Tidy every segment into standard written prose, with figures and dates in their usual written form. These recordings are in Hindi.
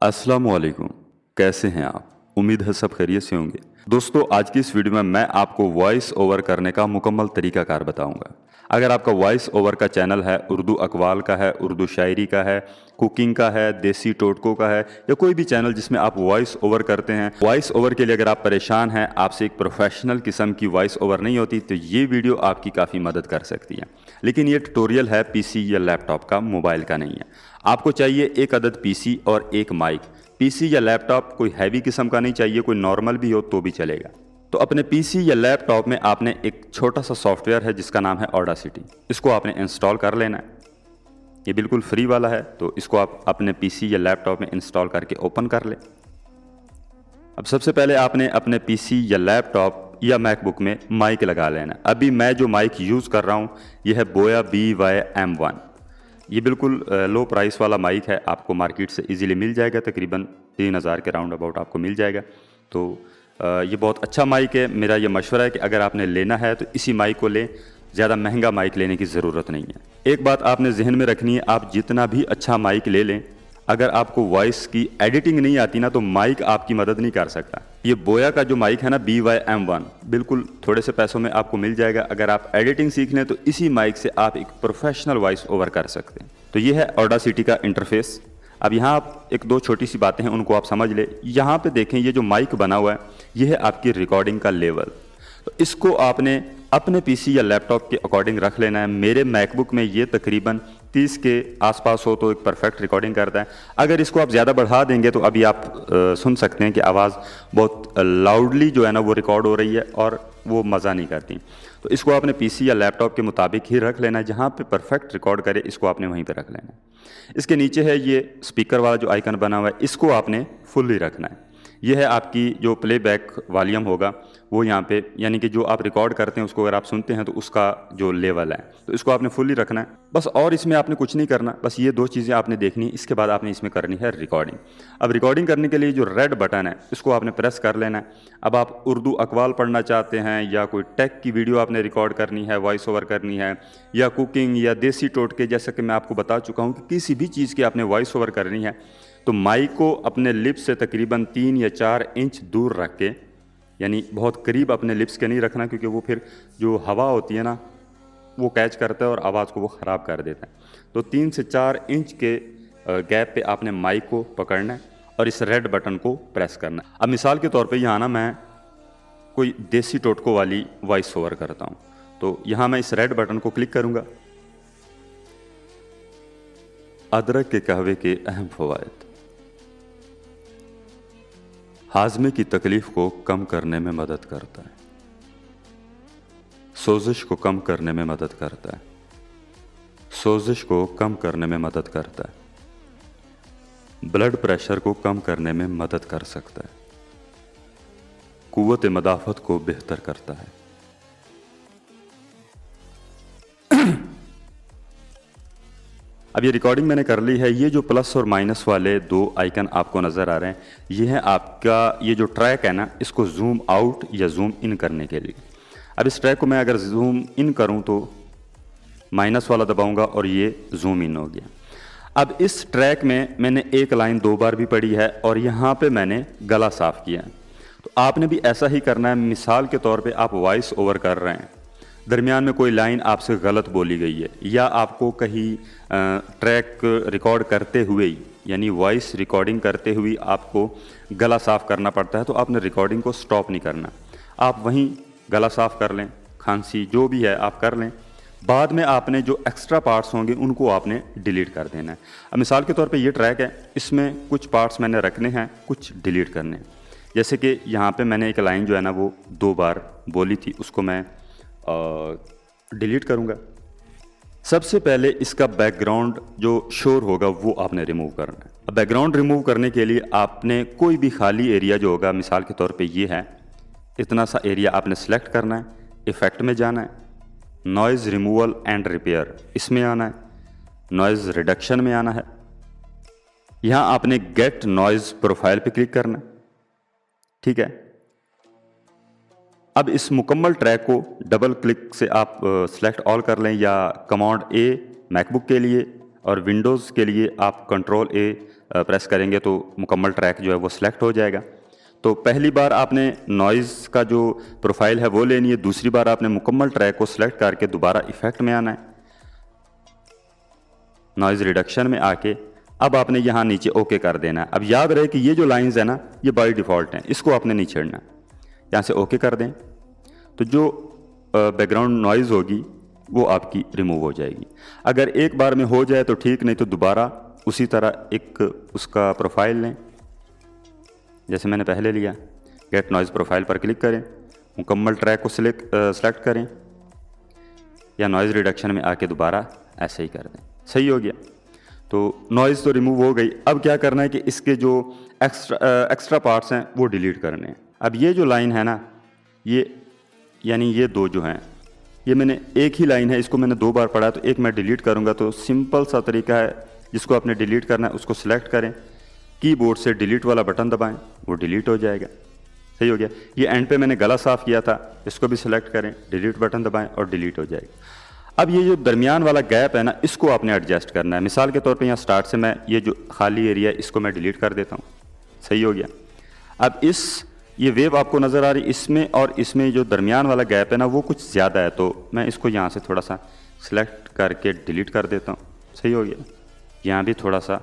अस्सलामुअलैकुम। कैसे हैं आप? उम्मीद है सब खैरियत से होंगे। दोस्तों, आज की इस वीडियो में मैं आपको वॉइस ओवर करने का मुकम्मल तरीकाकार बताऊंगा। अगर आपका वॉइस ओवर का चैनल है, उर्दू अकवाल का है, उर्दू शायरी का है, कुकिंग का है, देसी टोटकों का है, या कोई भी चैनल जिसमें आप वॉइस ओवर करते हैं, वॉइस ओवर के लिए अगर आप परेशान हैं, आपसे एक प्रोफेशनल किस्म की वॉइस ओवर नहीं होती, तो ये वीडियो आपकी काफ़ी मदद कर सकती है। लेकिन ये ट्यूटोरियल है पीसी या लैपटॉप का, मोबाइल का नहीं है। आपको चाहिए एक अदद पीसी और एक माइक। पीसी या लैपटॉप कोई हैवी किस्म का नहीं चाहिए, कोई नॉर्मल भी हो तो भी चलेगा। तो अपने पीसी या लैपटॉप में आपने एक छोटा सा सॉफ्टवेयर है जिसका नाम है ऑडासिटी। इसको आपने इंस्टॉल कर लेना है। ये बिल्कुल फ्री वाला है, तो इसको आप अपने पीसी या लैपटॉप में इंस्टॉल करके ओपन कर लें। अब सबसे पहले आपने अपने पीसी या लैपटॉप या मैकबुक में माइक लगा लेना है। अभी मैं जो माइक यूज़ कर रहा हूँ ये है बोया BY-M1। ये बिल्कुल लो प्राइस वाला माइक है, आपको मार्केट से इजीली मिल जाएगा, तकरीबन 3000 के राउंड अबाउट आपको मिल जाएगा। तो ये बहुत अच्छा माइक है। मेरा ये मशवरा है कि अगर आपने लेना है तो इसी माइक को लें, ज़्यादा महंगा माइक लेने की ज़रूरत नहीं है। एक बात आपने जहन में रखनी है, आप जितना भी अच्छा माइक ले लें, अगर आपको वॉइस की एडिटिंग नहीं आती ना, तो माइक आपकी मदद नहीं कर सकता। ये बोया का जो माइक है ना, BY-M1, बिल्कुल थोड़े से पैसों में आपको मिल जाएगा। अगर आप एडिटिंग सीख लें तो इसी माइक से आप एक प्रोफेशनल वॉइस ओवर कर सकते हैं। तो ये है ऑडासिटी का इंटरफेस। अब यहाँ आप एक दो छोटी सी बातें हैं, उनको आप समझ ले। यहाँ पे देखें, ये जो माइक बना हुआ है ये है आपकी रिकॉर्डिंग का लेवल। तो इसको आपने अपने पीसी या लैपटॉप के अकॉर्डिंग रख लेना है। मेरे मैकबुक में ये तकरीबन 30 के आसपास हो तो एक परफेक्ट रिकॉर्डिंग करता है। अगर इसको आप ज़्यादा बढ़ा देंगे तो अभी आप सुन सकते हैं कि आवाज़ बहुत लाउडली जो है ना वो रिकॉर्ड हो रही है और वो मज़ा नहीं करती। तो इसको आपने पीसी या लैपटॉप के मुताबिक ही रख लेना है। जहाँ पे परफेक्ट रिकॉर्ड करे इसको आपने वहीं पे रख लेना है। इसके नीचे है ये स्पीकर वाला जो आइकन बना हुआ है, इसको आपने फुल्ली रखना है। ये है आपकी जो प्लेबैक वॉल्यूम होगा वो यहाँ पे, यानी कि जो आप रिकॉर्ड करते हैं उसको अगर आप सुनते हैं तो उसका जो लेवल है, तो इसको आपने फुल्ली रखना है बस। और इसमें आपने कुछ नहीं करना, बस ये दो चीज़ें आपने देखनी है। इसके बाद आपने इसमें करनी है रिकॉर्डिंग। अब रिकॉर्डिंग करने के लिए जो रेड बटन है इसको आपने प्रेस कर लेना है। अब आप उर्दू अकवाल पढ़ना चाहते हैं, या कोई टेक की वीडियो आपने रिकॉर्ड करनी है, वॉइस ओवर करनी है, या कुकिंग या देसी टोटके, जैसा कि मैं आपको बता चुका हूँ कि किसी भी चीज़ की आपने वॉइस ओवर करनी है, तो माइक को अपने लिप्स से तकरीबन 3 या 4 इंच दूर रख के, यानी बहुत करीब अपने लिप्स के नहीं रखना, क्योंकि वो फिर जो हवा होती है ना वो कैच करता है और आवाज़ को वो ख़राब कर देता है। तो 3 से 4 इंच के गैप पे आपने माइक को पकड़ना है और इस रेड बटन को प्रेस करना है। अब मिसाल के तौर पे यहाँ ना मैं कोई देसी टोटको वाली वॉइस ओवर करता हूँ, तो यहाँ मैं इस रेड बटन को क्लिक करूँगा। अदरक के कहवे के अहम फ़वाइद। हाजमे की तकलीफ को कम करने में मदद करता है, सोजिश को कम करने में मदद करता है, सोजिश को कम करने में मदद करता है, ब्लड प्रेशर को कम करने में मदद कर सकता है, कुव्वत मदाफत को बेहतर करता है। अब ये रिकॉर्डिंग मैंने कर ली है। ये जो प्लस और माइनस वाले दो आइकन आपको नज़र आ रहे हैं, ये है आपका ये जो ट्रैक है ना, इसको जूम आउट या जूम इन करने के लिए। अब इस ट्रैक को मैं अगर जूम इन करूं तो माइनस वाला दबाऊंगा और ये जूम इन हो गया। अब इस ट्रैक में मैंने एक लाइन 2 बार भी पढ़ी है और यहाँ पे मैंने गला साफ किया है। तो आपने भी ऐसा ही करना है। मिसाल के तौर पे आप वॉइस ओवर कर रहे हैं, दरमियान में कोई लाइन आपसे गलत बोली गई है, या आपको कहीं ट्रैक रिकॉर्ड करते हुए ही, यानी वॉइस रिकॉर्डिंग करते हुए आपको गला साफ़ करना पड़ता है, तो आपने रिकॉर्डिंग को स्टॉप नहीं करना। आप वहीं गला साफ़ कर लें, खांसी जो भी है आप कर लें। बाद में आपने जो एक्स्ट्रा पार्ट्स होंगे उनको आपने डिलीट कर देना है। अब मिसाल के तौर पे ये ट्रैक है, इसमें कुछ पार्ट्स मैंने रखने हैं, कुछ डिलीट करने हैं। जैसे कि यहाँ पे मैंने एक लाइन जो है ना वो 2 बार बोली थी, उसको मैं डिलीट करूँगा। सबसे पहले इसका बैकग्राउंड जो शोर होगा वो आपने रिमूव करना है। अब बैकग्राउंड रिमूव करने के लिए आपने कोई भी खाली एरिया जो होगा, मिसाल के तौर पे ये है, इतना सा एरिया आपने सेलेक्ट करना है, इफ़ेक्ट में जाना है, नॉइज़ रिमूवल एंड रिपेयर इसमें आना है, नॉइज़ रिडक्शन में आना है। यहाँ आपने गेट नॉइज़ प्रोफाइल पे क्लिक करना है, ठीक है। अब इस मुकम्मल ट्रैक को डबल क्लिक से आप सेलेक्ट ऑल कर लें, या कमांड A मैकबुक के लिए और विंडोज़ के लिए आप कंट्रोल A प्रेस करेंगे तो मुकम्मल ट्रैक जो है वो सिलेक्ट हो जाएगा। तो पहली बार आपने नॉइज़ का जो प्रोफाइल है वो लेनी है, दूसरी बार आपने मुकम्मल ट्रैक को सिलेक्ट करके दोबारा इफ़ेक्ट में आना है, नॉइज़ रिडक्शन में आके अब आपने यहाँ नीचे ओके कर देना है। अब याद रहे कि ये जो लाइंस है ना ये बाय डिफ़ॉल्ट हैं, इसको आपने नहीं छेड़ना। यहाँ से ओके कर दें तो जो बैकग्राउंड नॉइज़ होगी वो आपकी रिमूव हो जाएगी। अगर एक बार में हो जाए तो ठीक, नहीं तो दोबारा उसी तरह एक उसका प्रोफाइल लें जैसे मैंने पहले लिया। गेट नॉइज़ प्रोफाइल पर क्लिक करें, मुकम्मल ट्रैक को सेलेक्ट करें या नॉइज़ रिडक्शन में आके दोबारा ऐसे ही कर दें। सही हो गया। तो नॉइज़ तो रिमूव हो गई। अब क्या करना है कि इसके जो एक्स्ट्रा पार्ट्स हैं वो डिलीट करने हैं। अब ये जो लाइन है ना, ये यानी ये दो जो हैं, ये मैंने एक ही लाइन है, इसको मैंने 2 बार पढ़ा तो एक मैं डिलीट करूँगा। तो सिंपल सा तरीका है, जिसको आपने डिलीट करना है उसको सिलेक्ट करें, कीबोर्ड से डिलीट वाला बटन दबाएं, वो डिलीट हो जाएगा। सही हो गया। ये एंड पे मैंने गला साफ़ किया था, इसको भी सिलेक्ट करें, डिलीट बटन दबाएं और डिलीट हो जाएगा। अब ये जो दरमियान वाला गैप है ना, इसको आपने एडजस्ट करना है। मिसाल के तौर पे यहाँ स्टार्ट से मैं ये जो खाली एरिया है इसको मैं डिलीट कर देता हूँ। सही हो गया। अब ये वेव आपको नज़र आ रही, इसमें और इसमें जो दरमियान वाला गैप है ना वो कुछ ज़्यादा है, तो मैं इसको यहाँ से थोड़ा सा सिलेक्ट करके डिलीट कर देता हूँ। सही हो गया। यहाँ भी थोड़ा सा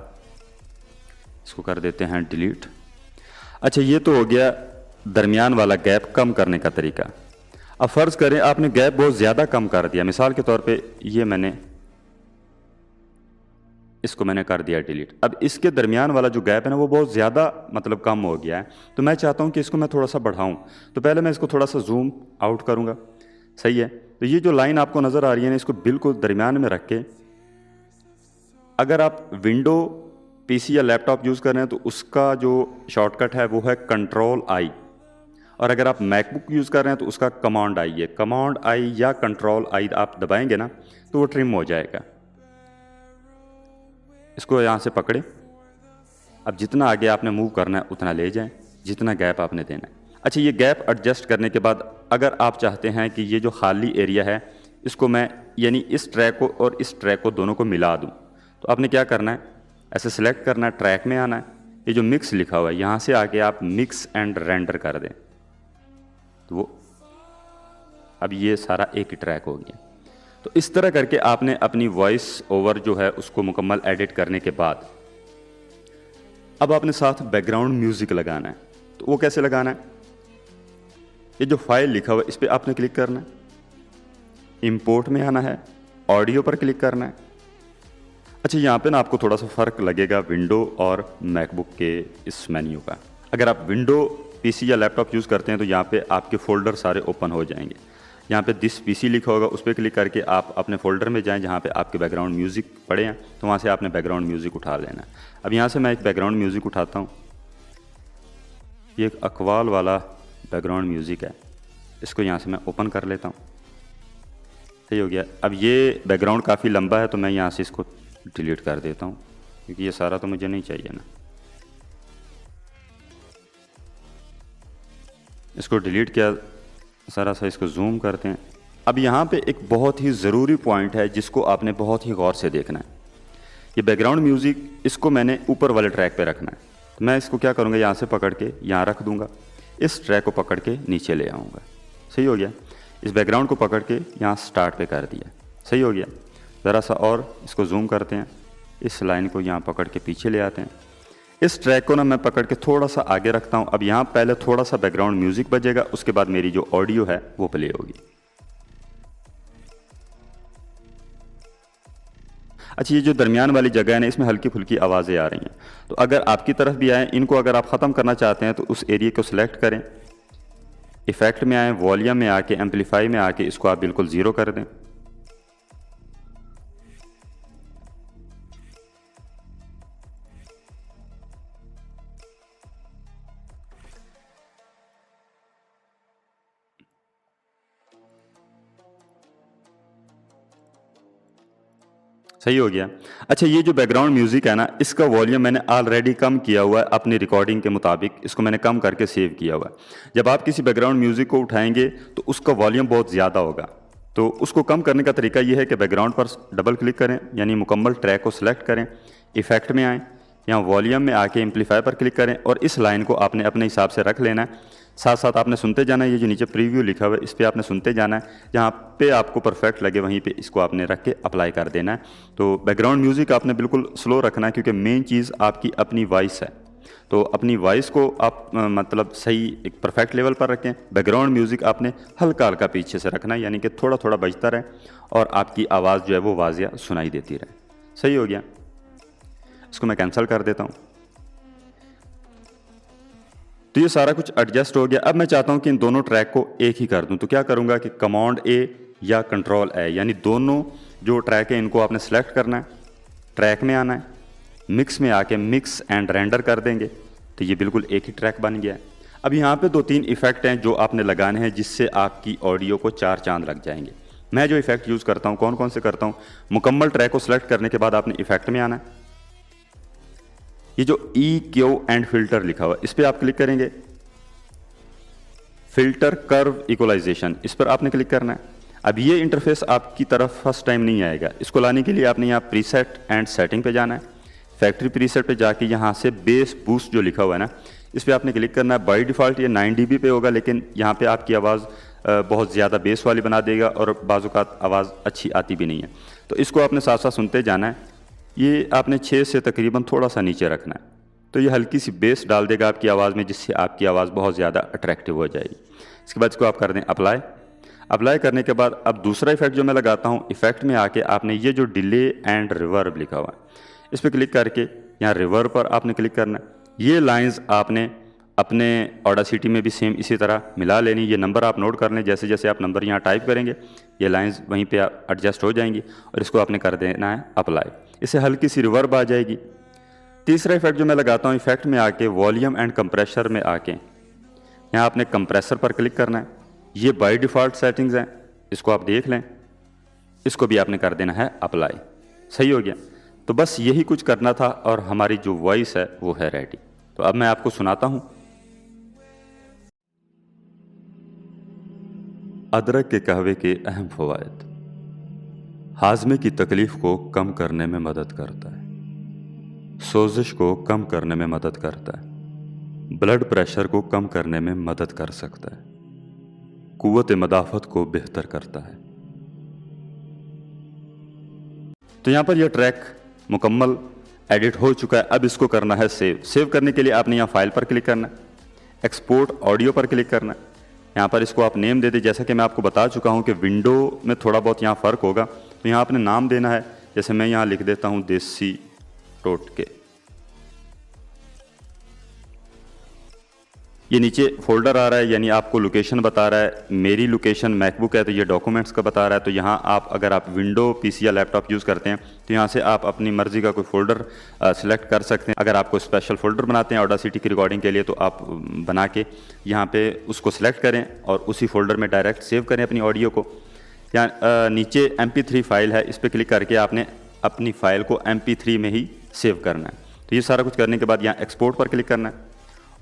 इसको कर देते हैं डिलीट। अच्छा, ये तो हो गया दरमियान वाला गैप कम करने का तरीका। अब फ़र्ज़ करें आपने गैप बहुत ज़्यादा कम कर दिया, मिसाल के तौर पे ये इसको मैंने कर दिया डिलीट। अब इसके दरमियान वाला जो गैप है ना वो बहुत ज़्यादा मतलब कम हो गया है, तो मैं चाहता हूँ कि इसको मैं थोड़ा सा बढ़ाऊँ। तो पहले मैं इसको थोड़ा सा जूम आउट करूँगा। सही है। तो ये जो लाइन आपको नज़र आ रही है ना, इसको बिल्कुल दरमियान में रख के, अगर आप विंडो पीसी या लैपटॉप यूज़ कर रहे हैं तो उसका जो शॉर्टकट है वो है Ctrl+I, और अगर आप मैकबुक यूज़ कर रहे हैं तो उसका Command+I है। Command+I या Ctrl+I आप दबाएंगे ना तो वो ट्रिम हो जाएगा। इसको यहाँ से पकड़े, अब जितना आगे आपने मूव करना है उतना ले जाएं, जितना गैप आपने देना है। अच्छा, ये गैप एडजस्ट करने के बाद अगर आप चाहते हैं कि ये जो खाली एरिया है इसको मैं यानी इस ट्रैक को और इस ट्रैक को दोनों को मिला दूँ, तो आपने क्या करना है, ऐसे सिलेक्ट करना है, ट्रैक में आना है, ये जो मिक्स लिखा हुआ है यहाँ से आके आप मिक्स एंड रेंडर कर दें, तो वो अब ये सारा एक ही ट्रैक हो गया। तो इस तरह करके आपने अपनी वॉइस ओवर जो है उसको मुकम्मल एडिट करने के बाद अब आपने साथ बैकग्राउंड म्यूज़िक लगाना है। तो वो कैसे लगाना है, ये जो फाइल लिखा हुआ है इस पर आपने क्लिक करना है, इंपोर्ट में आना है, ऑडियो पर क्लिक करना है। अच्छा, यहाँ पे ना आपको थोड़ा सा फ़र्क लगेगा विंडो और मैकबुक के इस मेन्यू का। अगर आप विंडो पीसी या लैपटॉप यूज़ करते हैं तो यहाँ पे आपके फ़ोल्डर सारे ओपन हो जाएंगे। यहाँ पे दिस पीसी लिखा होगा, उस पर क्लिक करके आप अपने फ़ोल्डर में जाएं जहाँ पे आपके बैकग्राउंड म्यूज़िक पड़े हैं, तो वहाँ से आपने बैकग्राउंड म्यूज़िक उठा लेना है। अब यहाँ से मैं एक बैकग्राउंड म्यूज़िक उठाता हूँ, ये एक अकवाल वाला बैकग्राउंड म्यूज़िक है, इसको यहाँ से मैं ओपन कर लेता हूँ। सही हो गया। अब ये बैकग्राउंड काफ़ी लंबा है तो मैं यहाँ से इसको डिलीट कर देता हूँ, क्योंकि ये सारा तो मुझे नहीं चाहिए ना। इसको डिलीट किया, सारा सा इसको जूम करते हैं। अब यहाँ पे एक बहुत ही ज़रूरी पॉइंट है जिसको आपने बहुत ही गौर से देखना है। ये बैकग्राउंड म्यूज़िक इसको मैंने ऊपर वाले ट्रैक पे रखना है, तो मैं इसको क्या करूँगा, यहाँ से पकड़ के यहाँ रख दूँगा, इस ट्रैक को पकड़ के नीचे ले आऊँगा। सही हो गया। इस बैकग्राउंड को पकड़ के यहाँ स्टार्ट पे कर दिया। सही हो गया। ज़रा सा और इसको जूम करते हैं, इस लाइन को यहाँ पकड़ के पीछे ले आते हैं, इस ट्रैक को ना मैं पकड़ के थोड़ा सा आगे रखता हूँ। अब यहाँ पहले थोड़ा सा बैकग्राउंड म्यूज़िक बजेगा, उसके बाद मेरी जो ऑडियो है वो प्ले होगी। अच्छा, ये जो दरमियान वाली जगह है ना, इसमें हल्की फुल्की आवाज़ें आ रही हैं, तो अगर आपकी तरफ भी आए, इनको अगर आप ख़त्म करना चाहते हैं तो उस एरिया को सिलेक्ट करें, इफ़ेक्ट में आए, वॉल्यूम में आके, एम्पलीफाई में आके इसको आप बिल्कुल ज़ीरो कर दें। सही हो गया। अच्छा, ये जो बैकग्राउंड म्यूज़िक है ना, इसका वॉल्यूम मैंने ऑलरेडी कम किया हुआ है अपनी रिकॉर्डिंग के मुताबिक, इसको मैंने कम करके सेव किया हुआ है। जब आप किसी बैकग्राउंड म्यूज़िक को उठाएंगे तो उसका वॉल्यूम बहुत ज़्यादा होगा, तो उसको कम करने का तरीका ये है कि बैकग्राउंड पर डबल क्लिक करें, यानी मुकम्मल ट्रैक को सिलेक्ट करें, इफ़ेक्ट में आएँ, यहाँ वॉल्यूम में आके एम्पलीफायर पर क्लिक करें और इस लाइन को आपने अपने हिसाब से रख लेना है। साथ साथ आपने सुनते जाना है, ये जो नीचे प्रीव्यू लिखा हुआ है इस पर आपने सुनते जाना है। जहाँ पे आपको परफेक्ट लगे वहीं पे इसको आपने रख के अप्लाई कर देना है। तो बैकग्राउंड म्यूज़िक आपने बिल्कुल स्लो रखना है, क्योंकि मेन चीज़ आपकी अपनी वॉइस है। तो अपनी वॉइस को आप मतलब सही एक परफेक्ट लेवल पर रखें। बैकग्राउंड म्यूज़िक आपने हल्का हल्का पीछे से रखना है, यानी कि थोड़ा थोड़ा बजता रहे और आपकी आवाज़ जो है वो वाज़िया सुनाई देती रहे। सही हो गया, इसको मैं कैंसिल कर देता हूँ। तो ये सारा कुछ एडजस्ट हो गया। अब मैं चाहता हूँ कि इन दोनों ट्रैक को एक ही कर दूँ। तो क्या करूँगा कि कमांड ए या कंट्रोल ए, यानी दोनों जो ट्रैक है इनको आपने सेलेक्ट करना है, ट्रैक में आना है, मिक्स में आके मिक्स एंड रेंडर कर देंगे। तो ये बिल्कुल एक ही ट्रैक बन गया है। अब यहाँ पे 2-3 इफेक्ट हैं जो आपने लगाने हैं, जिससे आपकी ऑडियो को 4 चांद लग जाएंगे। मैं जो इफेक्ट यूज़ करता हूँ, कौन कौन से करता हूँ, मुकम्मल ट्रैक को सिलेक्ट करने के बाद आपने इफेक्ट में आना है। ये जो EQ एंड फिल्टर लिखा हुआ है इस पर आप क्लिक करेंगे। फिल्टर कर्व इक्वलाइजेशन, इस पर आपने क्लिक करना है। अब ये इंटरफेस आपकी तरफ फर्स्ट टाइम नहीं आएगा। इसको लाने के लिए आपने यहाँ प्रीसेट एंड सेटिंग पे जाना है। फैक्ट्री प्रीसेट पे जाके यहाँ से बेस बूस्ट जो लिखा हुआ है ना, इस पर आपने क्लिक करना है। बाय डिफ़ॉल्ट ये 9 dB पे होगा, लेकिन यहाँ पे आपकी आवाज़ बहुत ज़्यादा बेस वाली बना देगा और बाज़-औक़ात आवाज़ अच्छी आती भी नहीं है। तो इसको आपने साथ साथ सुनते जाना है। ये आपने 6 से तकरीबन थोड़ा सा नीचे रखना है। तो ये हल्की सी बेस डाल देगा आपकी आवाज़ में, जिससे आपकी आवाज़ बहुत ज़्यादा अट्रैक्टिव हो जाएगी। इसके बाद इसको आप कर दें अप्लाई। अप्लाई करने के बाद अब दूसरा इफेक्ट जो मैं लगाता हूँ, इफेक्ट में आके आपने ये जो डिले एंड रिवर्ब लिखा हुआ है इस पर क्लिक करके यहाँ रिवर्ब पर आपने क्लिक करना है। ये लाइंस आपने अपने ऑडासिटी में भी सेम इसी तरह मिला लेनी। ये नंबर आप नोट कर लें, जैसे जैसे आप नंबर यहाँ टाइप करेंगे ये लाइंस वहीं पे एडजस्ट हो जाएंगी और इसको आपने कर देना है अप्लाई। इससे हल्की सी रिवर्ब आ जाएगी। तीसरा इफेक्ट जो मैं लगाता हूँ, इफेक्ट में आके वॉल्यूम एंड कंप्रेसर में आके यहाँ आपने कंप्रेसर पर क्लिक करना है। ये बाय डिफ़ॉल्ट सेटिंग्स हैं, इसको आप देख लें। इसको भी आपने कर देना है अप्लाई। सही हो गया। तो बस यही कुछ करना था और हमारी जो वॉइस है वो है रेडी। तो अब मैं आपको सुनाता हूँ। अदरक के कहवे के अहम फ़वाइद। हाजमे की तकलीफ़ को कम करने में मदद करता है, सोजिश को कम करने में मदद करता है, ब्लड प्रेशर को कम करने में मदद कर सकता है, कुव्वत मदाफ़त को बेहतर करता है। तो यहाँ पर यह ट्रैक मुकम्मल एडिट हो चुका है। अब इसको करना है सेव। सेव करने के लिए आपने यहाँ फाइल पर क्लिक करना है, एक्सपोर्ट ऑडियो पर क्लिक करना है। यहाँ पर इसको आप नेम दे दें। जैसा कि मैं आपको बता चुका हूँ कि विंडो में थोड़ा बहुत यहाँ फ़र्क होगा, तो यहाँ आपने नाम देना है। जैसे मैं यहाँ लिख देता हूँ देसी टोटके। ये नीचे फोल्डर आ रहा है, यानी आपको लोकेशन बता रहा है। मेरी लोकेशन मैकबुक है तो ये डॉक्यूमेंट्स का बता रहा है। तो यहाँ आप अगर आप विंडो पीसी या लैपटॉप यूज़ करते हैं तो यहाँ से आप अपनी मर्ज़ी का कोई फ़ोल्डर सिलेक्ट कर सकते हैं। अगर आपको स्पेशल फ़ोल्डर बनाते हैं ऑडासिटी की रिकॉर्डिंग के लिए, तो आप बना के यहाँ पे उसको सिलेक्ट करें और उसी फोल्डर में डायरेक्ट सेव करें अपनी ऑडियो को। यहाँ नीचे MP3 फाइल है, इस पर क्लिक करके आपने अपनी फ़ाइल को MP3 में ही सेव करना है। तो ये सारा कुछ करने के बाद यहाँ एक्सपोर्ट पर क्लिक करना है,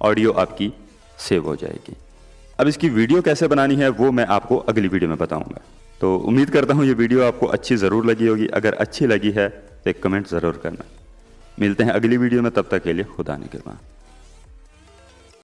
ऑडियो आपकी सेव हो जाएगी। अब इसकी वीडियो कैसे बनानी है वो मैं आपको अगली वीडियो में बताऊंगा। तो उम्मीद करता हूँ ये वीडियो आपको अच्छी ज़रूर लगी होगी। अगर अच्छी लगी है तो एक कमेंट ज़रूर करना। मिलते हैं अगली वीडियो में, तब तक के लिए खुदा निगहबान।